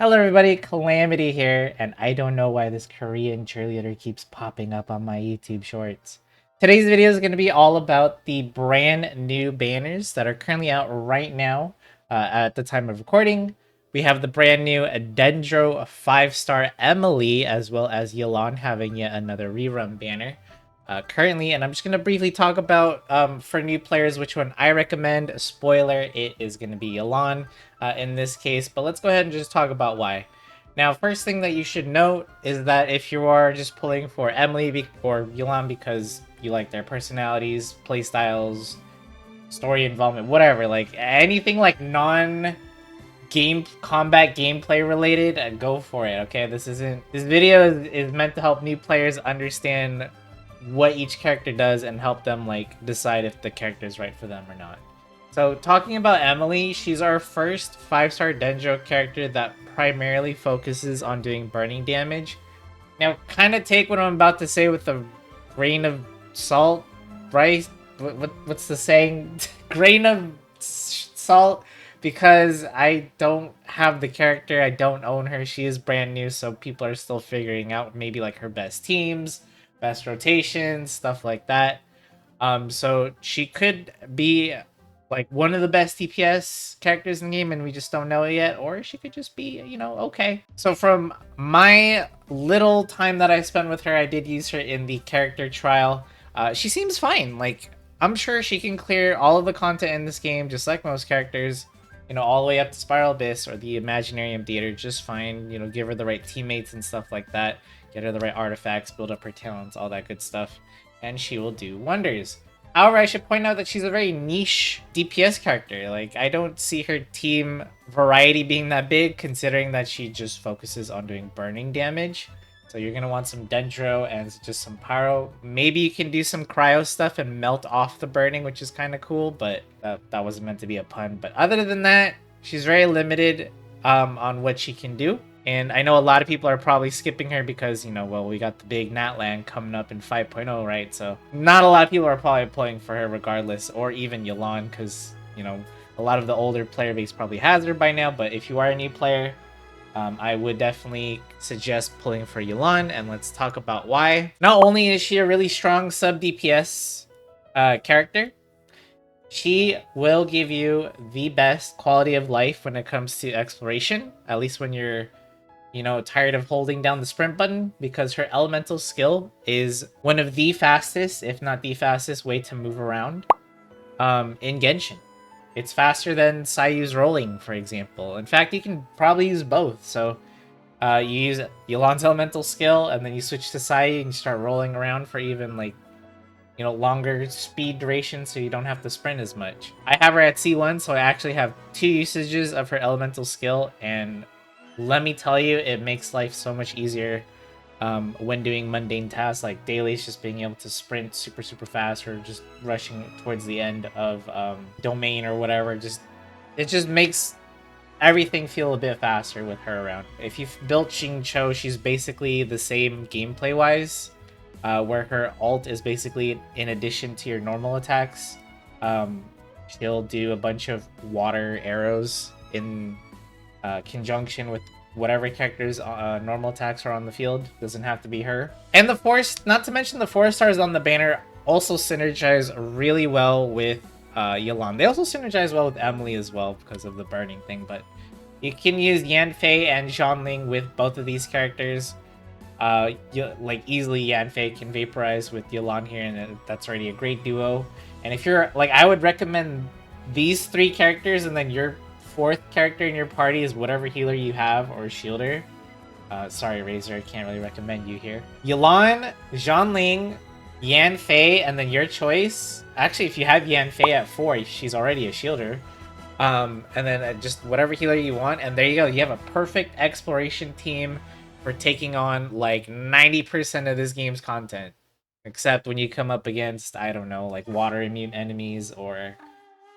Hello everybody, Calamity here, and I don't know why this Korean cheerleader keeps popping up on my YouTube shorts. Today's video is going to be all about the brand new banners that are currently out right now at the time of recording. We have the brand new Dendro 5-star Emilie, as well as Yelan having yet another rerun banner currently, and I'm just going to briefly talk about for new players which one I recommend. Spoiler, it is going to be Yelan in this case, but let's go ahead and just talk about why. Now, first thing that you should note is that if you are just pulling for Emilie or Yelan because you like their personalities, playstyles, story involvement, whatever, like anything like combat gameplay related, go for it. Okay, this video is meant to help new players understand what each character does and help them like decide if the character is right for them or not. So talking about Emilie, she's our first 5-star Dendro character that primarily focuses on doing burning damage. Now, kind of take what I'm about to say with a grain of salt, right? What's the saying? Grain of salt, because I don't have the character, I don't own her, she is brand new, so people are still figuring out maybe like her best teams, best rotations, stuff like that. So she could be like one of the best DPS characters in the game and we just don't know it yet, or she could just be, okay. So from my little time that I spent with her, I did use her in the character trial. She seems fine. Like, I'm sure she can clear all of the content in this game, just like most characters, all the way up to Spiral Abyss or the Imaginarium Theater, just fine. Give her the right teammates and stuff like that, get her the right artifacts, build up her talents, all that good stuff, and she will do wonders. However, I should point out that she's a very niche DPS character. Like, I don't see her team variety being that big, considering that she just focuses on doing burning damage. So you're going to want some Dendro and just some Pyro. Maybe you can do some Cryo stuff and melt off the burning, which is kind of cool, but that wasn't meant to be a pun. But other than that, she's very limited on what she can do. And I know a lot of people are probably skipping her because, well, we got the big Natland coming up in 5.0, right? So not a lot of people are probably playing for her regardless, or even Yelan, because, a lot of the older player base probably has her by now. But if you are a new player, I would definitely suggest pulling for Yelan, and let's talk about why. Not only is she a really strong sub DPS character, she will give you the best quality of life when it comes to exploration, at least when you're tired of holding down the sprint button, because her elemental skill is one of the fastest, if not the fastest, way to move around in Genshin. It's faster than Sayu's rolling, for example. In fact, you can probably use both. So you use Yelan's elemental skill, and then you switch to Sayu and you start rolling around for even like longer speed duration, so you don't have to sprint as much. I have her at C1, so I actually have 2 usages of her elemental skill, and let me tell you, it makes life so much easier when doing mundane tasks like dailies, just being able to sprint super fast, or just rushing towards the end of domain or whatever. It just makes everything feel a bit faster with her around. If you've built Xingqiu, she's basically the same gameplay wise, where her ult is basically in addition to your normal attacks. She'll do a bunch of water arrows in conjunction with whatever character's normal attacks are on the field. Doesn't have to be her. And the not to mention the 4 stars on the banner also synergize really well with Yelan. They also synergize well with Emilie as well because of the burning thing, but you can use Yanfei and Zhonling with both of these characters. Like easily Yanfei can vaporize with Yelan here, and that's already a great duo. And if you're like, I would recommend these 3 characters, and then your 4th character in your party is whatever healer you have or shielder. Sorry, Razor, I can't really recommend you here. Yelan, Zhonling, Yanfei, and then your choice. Actually, if you have Yanfei at 4, she's already a shielder. And then just whatever healer you want, and there you go. You have a perfect exploration team for taking on like 90% of this game's content. Except when you come up against, I don't know, like water immune enemies or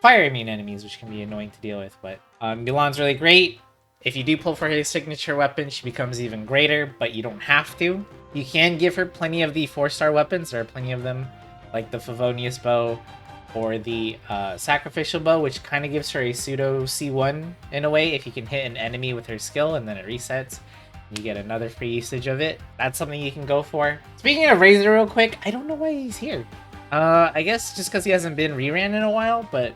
fire immune enemies, which can be annoying to deal with. But Yelan's really great. If you do pull for his signature weapon, she becomes even greater, but you don't have to. You can give her plenty of the 4-star weapons. There are plenty of them, like the Favonius Bow, or the sacrificial bow, which kind of gives her a pseudo C1 in a way. If you can hit an enemy with her skill and then it resets, you get another free usage of it. That's something you can go for. Speaking of Razor real quick, I don't know why he's here. I guess just because he hasn't been reran in a while, but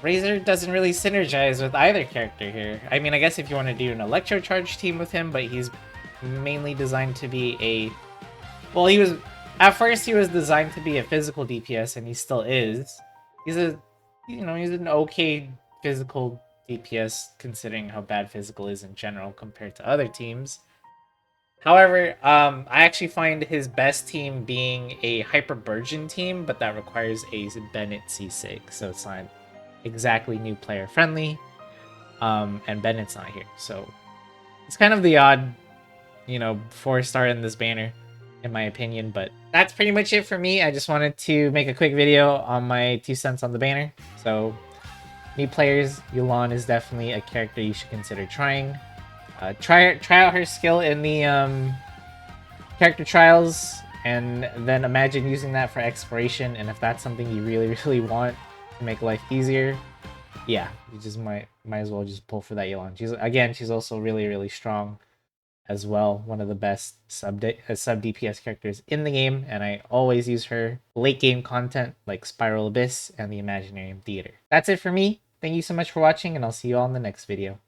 Razor doesn't really synergize with either character here. I mean, I guess if you want to do an Electro Charge team with him, but he's mainly designed to be a... Well, he was... At first, he was designed to be a physical DPS, and he still is. He's a... You know, he's an okay physical DPS, considering how bad physical is in general compared to other teams. However, I actually find his best team being a Hyper Burgeon team, but that requires a Bennett C6, so it's not exactly new player friendly. And Bennett's not here, so it's kind of the odd, you know, 4-star in this banner, in my opinion. But that's pretty much it for me. I just wanted to make a quick video on my 2 cents on the banner. So, new players, Yelan is definitely a character you should consider trying. Try out her skill in the character trials, and then imagine using that for exploration. And if that's something you really want to make life easier, yeah, you just might as well just pull for that Yelan. She's also really strong as well. One of the best sub DPS characters in the game, and I always use her late game content like Spiral Abyss and the Imaginarium Theater. That's it for me. Thank you so much for watching, and I'll see you all in the next video.